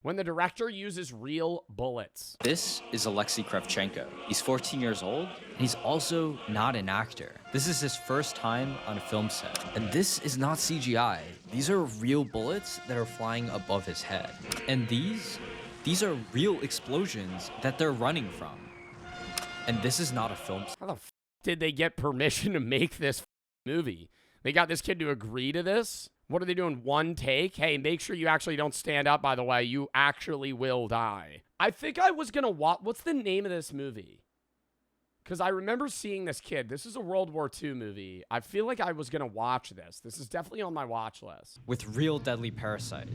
When the director uses real bullets. This is Alexei Kravchenko. He's 14 years old, and he's also not an actor. This is his first time on a film set. And this is not CGI. These are real bullets that are flying above his head. And these are real explosions that they're running from. And this is not a film set. How the f did they get permission to make this movie? They got this kid to agree to this? What are they doing? One take? Hey, make sure you actually don't stand up, by the way. You actually will die. I think I was going to watch... What's the name of this movie? Because I remember seeing this kid. This is a World War II movie. I feel like I was going to watch this. This is definitely on my watch list. With real deadly parasites.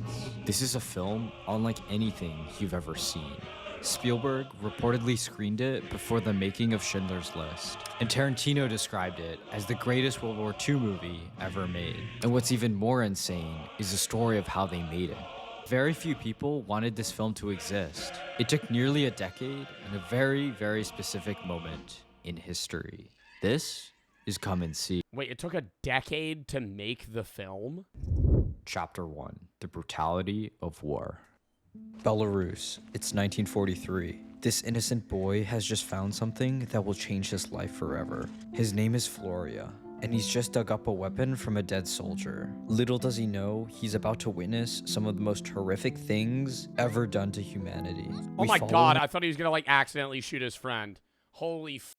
This is a film unlike anything you've ever seen. Spielberg reportedly screened it before the making of Schindler's List, and Tarantino described it as the greatest World War II movie ever made. And what's even more insane is the story of how they made it. Very few people wanted this film to exist. It took nearly a decade and a very, very specific moment in history. This is Come and See. Wait, it took a decade to make the film? Chapter 1, The Brutality of War. Belarus, it's 1943. This innocent boy has just found something that will change his life forever. His name is Floria, and he's just dug up a weapon from a dead soldier. Little does he know, he's about to witness some of the most horrific things ever done to humanity. Oh my god, I thought he was gonna like accidentally shoot his friend. Holy f.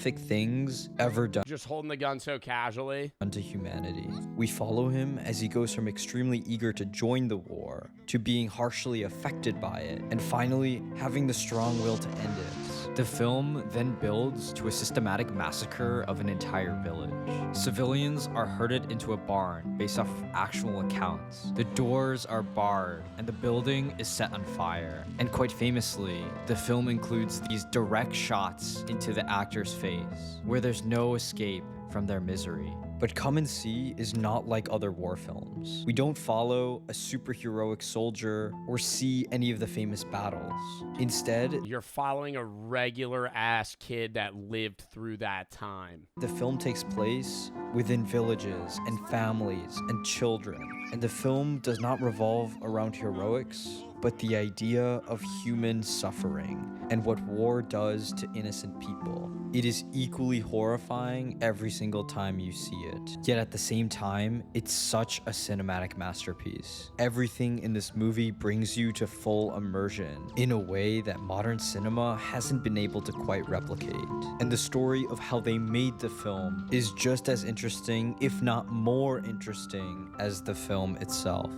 Things ever done just holding the gun so casually to humanity. We follow him as he goes from extremely eager to join the war to being harshly affected by it, and finally having the strong will to end it. The film then builds to a systematic massacre of an entire village. Civilians are herded into a barn based off of actual accounts. The doors are barred and the building is set on fire. And quite famously, the film includes these direct shots into the actor's face, where there's no escape from their misery. But Come and See is not like other war films. We don't follow a superheroic soldier or see any of the famous battles. Instead, you're following a regular ass kid that lived through that time. The film takes place within villages and families and children. And the film does not revolve around heroics, but the idea of human suffering and what war does to innocent people. It is equally horrifying every single time you see it. Yet at the same time, it's such a cinematic masterpiece. Everything in this movie brings you to full immersion in a way that modern cinema hasn't been able to quite replicate. And the story of how they made the film is just as interesting, if not more interesting, as the film itself.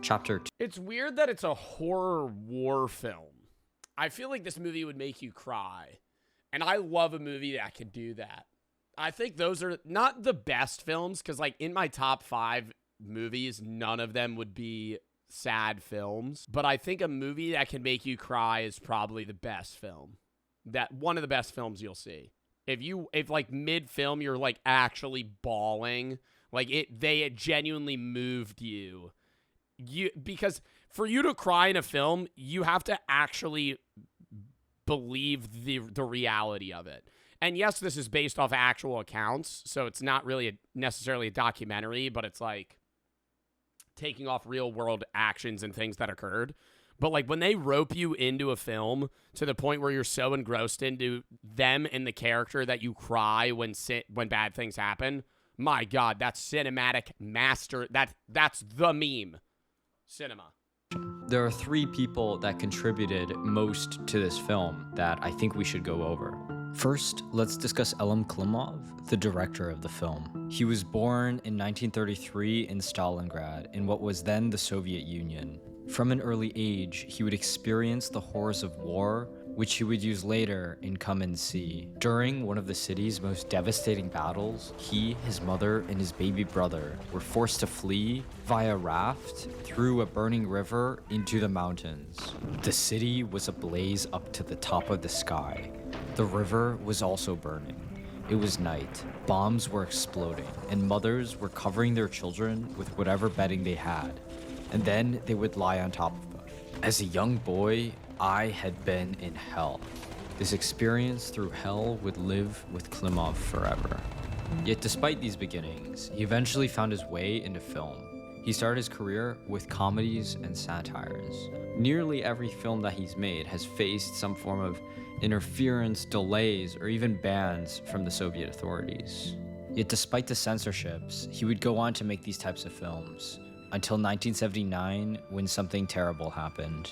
Chapter 2. It's weird that it's a horror war film. I feel like this movie would make you cry. And I love a movie that can do that. I think those are not the best films, because like in my top 5 movies, none of them would be sad films. But I think a movie that can make you cry is probably the best film. That one of the best films you'll see. If like mid-film you're like actually bawling, like they genuinely moved you. Because for you to cry in a film, you have to actually believe the reality of it. And yes, this is based off actual accounts, so it's not really necessarily a documentary, but it's like taking off real world actions and things that occurred. But like when they rope you into a film to the point where you're so engrossed into them and the character that you cry when bad things happen, my God, that's cinematic master. That's the meme. Cinema. There are 3 people that contributed most to this film that I think we should go over. First, let's discuss Elem Klimov, the director of the film. He was born in 1933 in Stalingrad, in what was then the Soviet Union. From an early age, he would experience the horrors of war, which he would use later in Come and See. During one of the city's most devastating battles, he, his mother, and his baby brother were forced to flee via raft through a burning river into the mountains. The city was ablaze up to the top of the sky. The river was also burning. It was night. Bombs were exploding, and mothers were covering their children with whatever bedding they had, and then they would lie on top of them. As a young boy, I had been in hell. This experience through hell would live with Klimov forever. Yet despite these beginnings, he eventually found his way into film. He started his career with comedies and satires. Nearly every film that he's made has faced some form of interference, delays, or even bans from the Soviet authorities. Yet despite the censorships, he would go on to make these types of films, until 1979 when something terrible happened.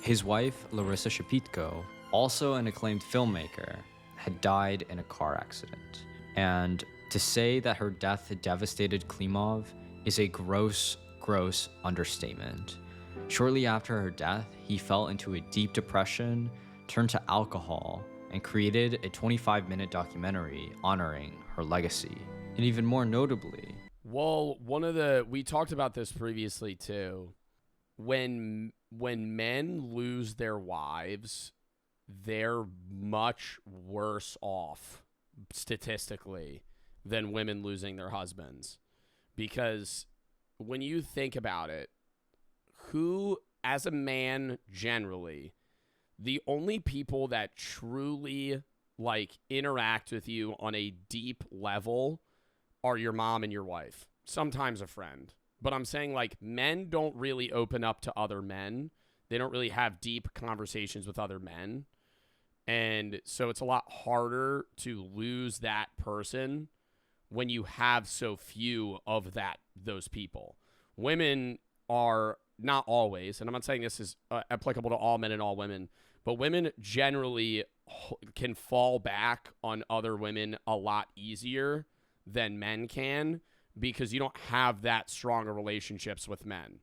His wife, Larissa Shepitko, also an acclaimed filmmaker, had died in a car accident. And to say that her death had devastated Klimov is a gross understatement. Shortly after her death, he fell into a deep depression, turned to alcohol, and created a 25-minute documentary honoring her legacy. And even more notably, well, we talked about this previously too. When men lose their wives, they're much worse off statistically than women losing their husbands. Because when you think about it, who, as a man generally, the only people that truly interact with you on a deep level are your mom and your wife. Sometimes a friend. But I'm saying men don't really open up to other men. They don't really have deep conversations with other men. And so it's a lot harder to lose that person when you have so few of those people. Women are not always, and I'm not saying this is applicable to all men and all women, but women generally can fall back on other women a lot easier than men can because you don't have that stronger relationships with men.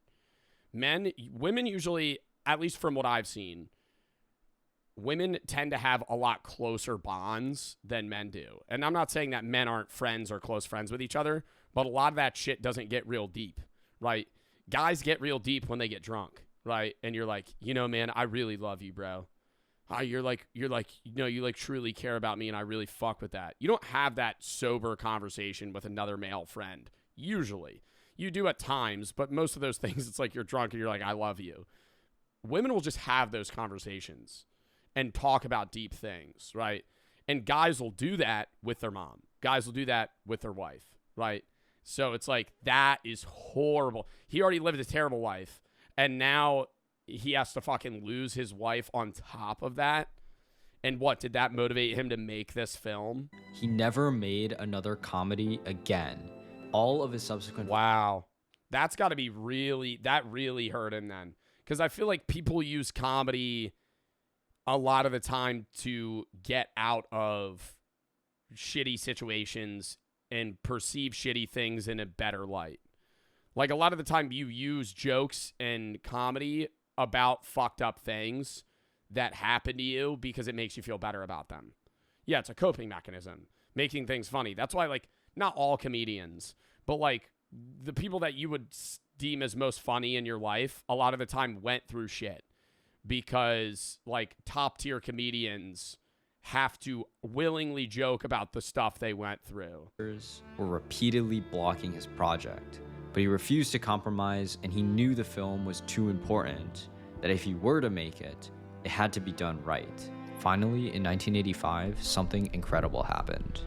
Women usually, at least from what I've seen, women tend to have a lot closer bonds than men do. And I'm not saying that men aren't friends or close friends with each other, but a lot of that shit doesn't get real deep, right? Guys get real deep when they get drunk, right? And you're like, man, I really love you, bro. You're you truly care about me and I really fuck with that. You don't have that sober conversation with another male friend. Usually. You do at times, but most of those things, it's like you're drunk and you're like, I love you. Women will just have those conversations and talk about deep things, right? And guys will do that with their mom. Guys will do that with their wife, right? So it's like, that is horrible. He already lived a terrible life, and now he has to fucking lose his wife on top of that. And what, did that motivate him to make this film? he never made another comedy again. All of his subsequent... Wow. That's got to be that really hurt him then. Because I feel like people use comedy a lot of the time to get out of shitty situations and perceive shitty things in a better light. Like, a lot of the time you use jokes and comedy about fucked up things that happen to you because it makes you feel better about them. Yeah, it's a coping mechanism, making things funny. That's why, not all comedians, but, the people that you would deem as most funny in your life, a lot of the time went through shit. Because, top tier comedians have to willingly joke about the stuff they went through. Were repeatedly blocking his project, but he refused to compromise, and he knew the film was too important, that if he were to make it, it had to be done right. Finally, in 1985, something incredible happened.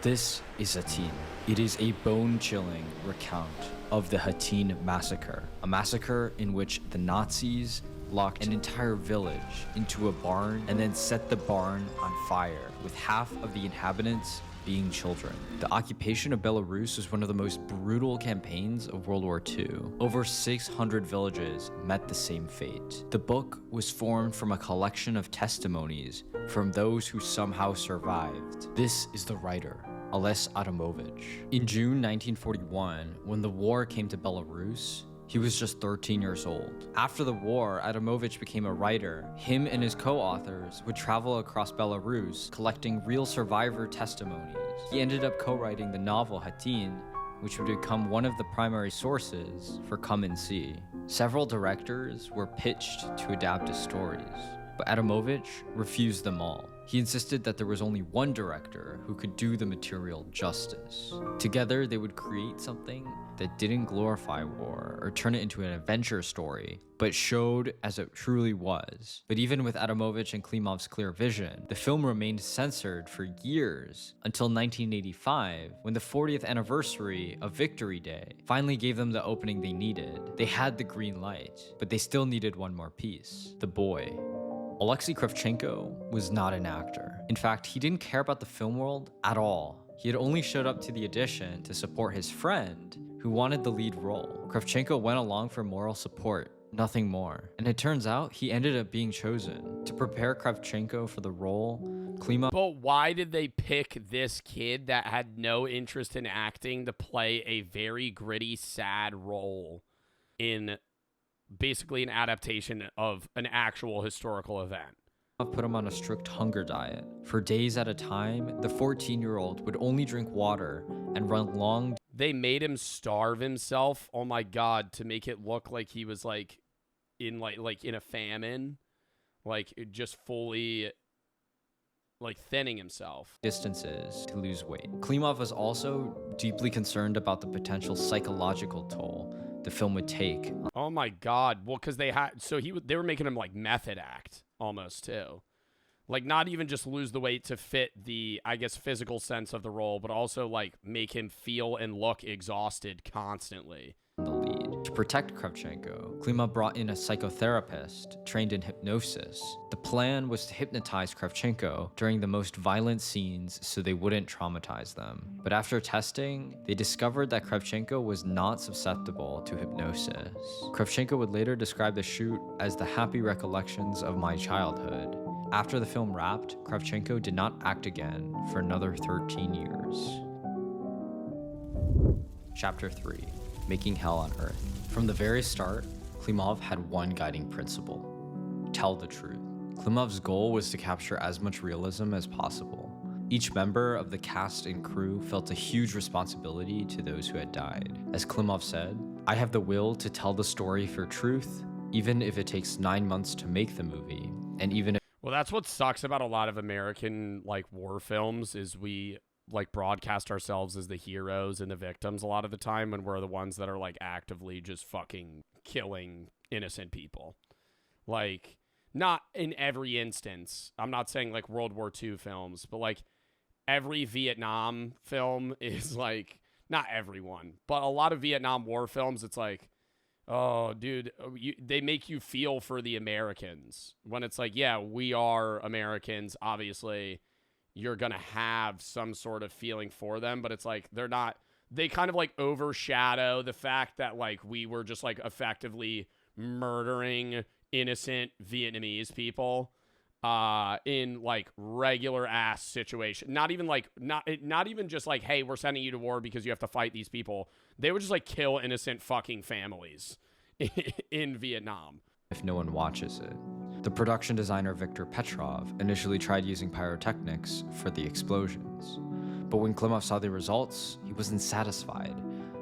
This is Hatyn. It is a bone-chilling recount of the Hatyn massacre, a massacre in which the Nazis locked an entire village into a barn and then set the barn on fire, with half of the inhabitants being children. The occupation of Belarus was one of the most brutal campaigns of World War II. Over 600 villages met the same fate. The book was formed from a collection of testimonies from those who somehow survived. This is the writer, Ales Adamovich. In June 1941, when the war came to Belarus, he was just 13 years old. After the war, Adamovich became a writer. Him and his co-authors would travel across Belarus, collecting real survivor testimonies. He ended up co-writing the novel Hatyn, which would become one of the primary sources for Come and See. Several directors were pitched to adapt his stories, but Adamovich refused them all. He insisted that there was only one director who could do the material justice. Together, they would create something that didn't glorify war or turn it into an adventure story, but showed as it truly was. But even with Adamovich and Klimov's clear vision, the film remained censored for years until 1985, when the 40th anniversary of Victory Day finally gave them the opening they needed. They had the green light, but they still needed one more piece: the boy. Alexei Kravchenko was not an actor. In fact, he didn't care about the film world at all. He had only showed up to the audition to support his friend, who wanted the lead role. Kravchenko went along for moral support, nothing more. And it turns out he ended up being chosen. To prepare Kravchenko for the role, Klimov... But why did they pick this kid that had no interest in acting to play a very gritty, sad role in basically an adaptation of an actual historical event? Put him on a strict hunger diet. For days at a time, the 14-year-old would only drink water and run long... They made him starve himself, oh my god, to make it look like he was like in a famine, like just fully like thinning himself. Distances to lose weight. Klimov was also deeply concerned about the potential psychological toll the film would take. Oh my god. Well, because they were making him like method act almost too. Like not even just lose the weight to fit the, I guess, physical sense of the role, but also like make him feel and look exhausted constantly. The lead. To protect Kravchenko, Klimov brought in a psychotherapist trained in hypnosis. The plan was to hypnotize Kravchenko during the most violent scenes so they wouldn't traumatize them. But after testing, they discovered that Kravchenko was not susceptible to hypnosis. Kravchenko would later describe the shoot as the happy recollections of my childhood. After the film wrapped, Kravchenko did not act again for another 13 years. Chapter 3. Making Hell on Earth. From the very start, Klimov had one guiding principle: tell the truth. Klimov's goal was to capture as much realism as possible. Each member of the cast and crew felt a huge responsibility to those who had died. As Klimov said, "I have the will to tell the story for truth, even if it takes 9 months to make the movie, and even if..." Well, that's what sucks about a lot of American like war films is we like broadcast ourselves as the heroes and the victims a lot of the time when we're the ones that are like actively just fucking killing innocent people. Like, not in every instance. I'm not saying like World War II films, but like every Vietnam film is like, not everyone, but a lot of Vietnam War films, it's like, oh, dude, they make you feel for the Americans when it's like, yeah, we are Americans, obviously. You're going to have some sort of feeling for them, but it's like they kind of like overshadow the fact that like we were just like effectively murdering innocent Vietnamese people in like regular ass situation. Not even just like, hey, we're sending you to war because you have to fight these people. They would just like kill innocent fucking families in Vietnam. If no one watches it. The production designer Viktor Petrov initially tried using pyrotechnics for the explosions. But when Klimov saw the results, he wasn't satisfied.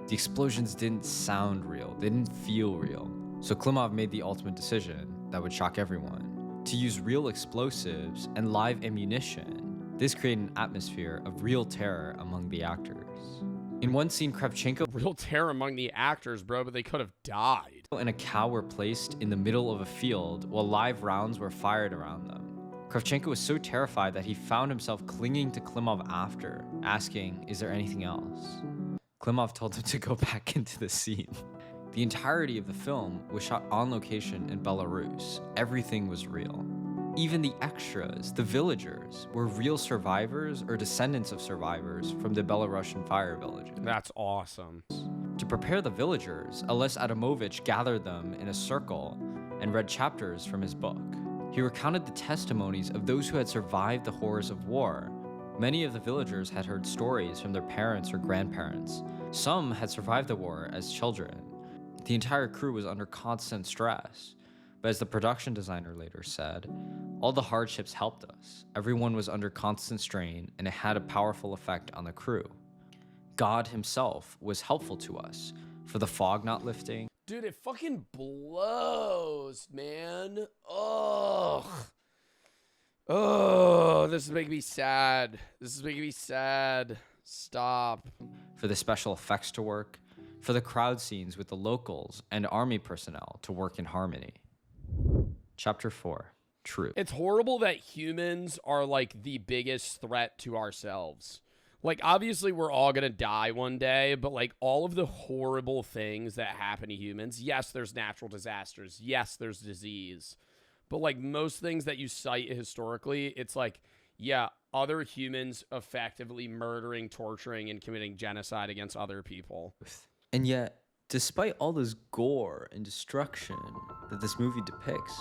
The explosions didn't sound real, they didn't feel real. So Klimov made the ultimate decision that would shock everyone: to use real explosives and live ammunition. This created an atmosphere of real terror among the actors. In one scene, Kravchenko... Real terror among the actors, bro, but they could have died. ...and a cow were placed in the middle of a field while live rounds were fired around them. Kravchenko was so terrified that he found himself clinging to Klimov after, asking, "Is there anything else?" Klimov told him to go back into the scene. The entirety of the film was shot on location in Belarus. Everything was real. Even the extras, the villagers, were real survivors or descendants of survivors from the Belarusian fire villages. That's awesome. To prepare the villagers, Ales Adamovich gathered them in a circle and read chapters from his book. He recounted the testimonies of those who had survived the horrors of war. Many of the villagers had heard stories from their parents or grandparents. Some had survived the war as children. The entire crew was under constant stress. But as the production designer later said, all the hardships helped us. Everyone was under constant strain, and it had a powerful effect on the crew. God himself was helpful to us, for the fog not lifting. Dude, it fucking blows, man. Ugh. Oh, this is making me sad. This is making me sad. Stop. For the special effects to work, for the crowd scenes with the locals and army personnel to work in harmony. Chapter 4, True. It's horrible that humans are like the biggest threat to ourselves. Like, obviously, we're all going to die one day, but like all of the horrible things that happen to humans, yes, there's natural disasters. Yes, there's disease. But like most things that you cite historically, it's like, yeah, other humans effectively murdering, torturing, and committing genocide against other people. And yet, despite all this gore and destruction that this movie depicts,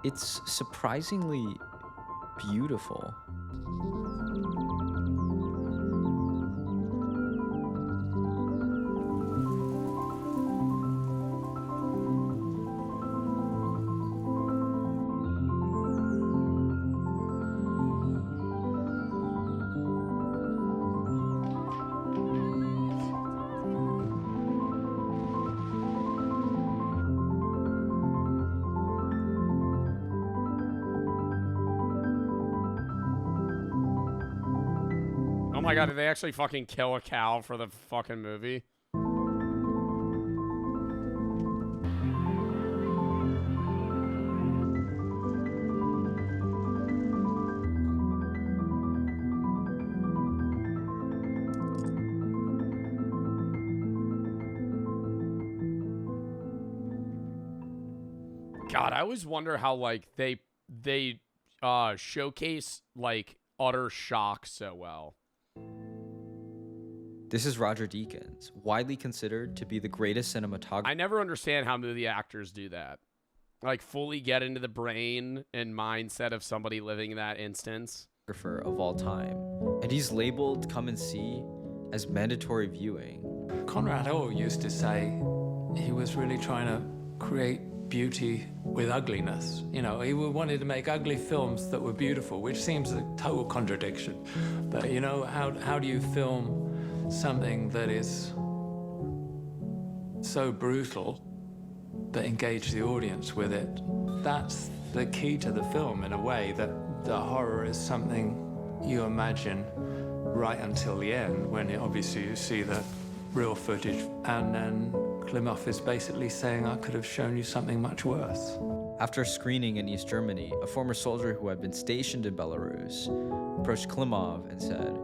it's surprisingly beautiful. Oh my god, did they actually fucking kill a cow for the fucking movie? God, I always wonder how like they showcase like utter shock so well. This is Roger Deakins, widely considered to be the greatest cinematographer. I never understand how movie actors do that. Like, fully get into the brain and mindset of somebody living that instance. Of all time. And he's labeled Come and See as mandatory viewing. Conrad Orr used to say he was really trying to create beauty with ugliness. You know, he wanted to make ugly films that were beautiful, which seems a total contradiction. But, you know, how do you film something that is so brutal but engage the audience with it? That's the key to the film, in a way, that the horror is something you imagine right until the end, when obviously you see the real footage, and then Klimov is basically saying, I could have shown you something much worse. After screening in East Germany, a former soldier who had been stationed in Belarus approached Klimov and said,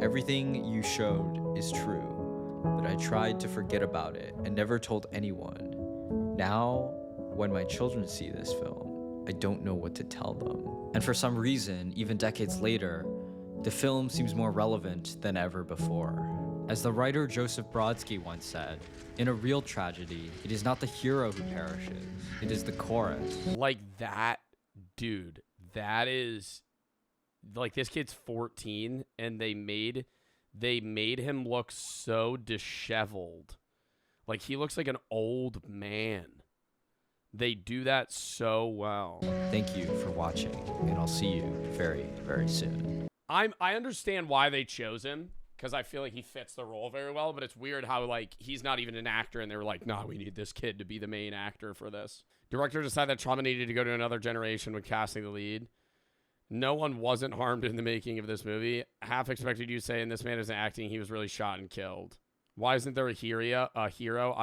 "Everything you showed is true, but I tried to forget about it and never told anyone. Now, when my children see this film, I don't know what to tell them." And for some reason, even decades later, the film seems more relevant than ever before. As the writer Joseph Brodsky once said, in a real tragedy, it is not the hero who perishes, it is the chorus. Like that, dude, that is, like, this kid's 14, and they made him look so disheveled. Like, he looks like an old man. They do that so well. Thank you for watching, and I'll see you very, very soon. I understand why they chose him, because I feel like he fits the role very well, but it's weird how, like, he's not even an actor, and they were like, nah, we need this kid to be the main actor for this. Director decided that trauma needed to go to another generation when casting the lead. No one wasn't harmed in the making of this movie. Half expected you to say, in this man isn't acting, he was really shot and killed. Why isn't there a hero? I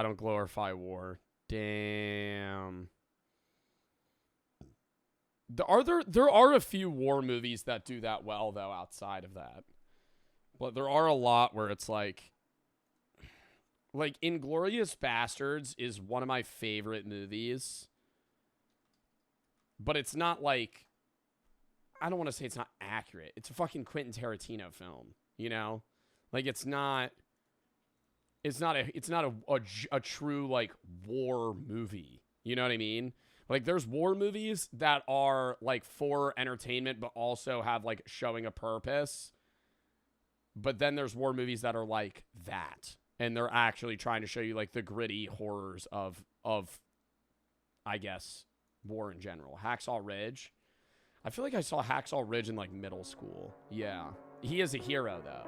don't glorify war. Damn. There are a few war movies that do that well, though, outside of that. But there are a lot where it's like Inglourious Bastards is one of my favorite movies. But it's not like, I don't want to say it's not accurate. It's a fucking Quentin Tarantino film, you know? Like, it's not a true, like, war movie. You know what I mean? Like, there's war movies that are, like, for entertainment, but also have, like, showing a purpose. But then there's war movies that are like that. And they're actually trying to show you, like, the gritty horrors of I guess, war in general. Hacksaw Ridge. I feel like I saw Hacksaw Ridge in, like, middle school. Yeah. He is a hero, though,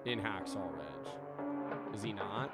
in Hacksaw Ridge. Is he not?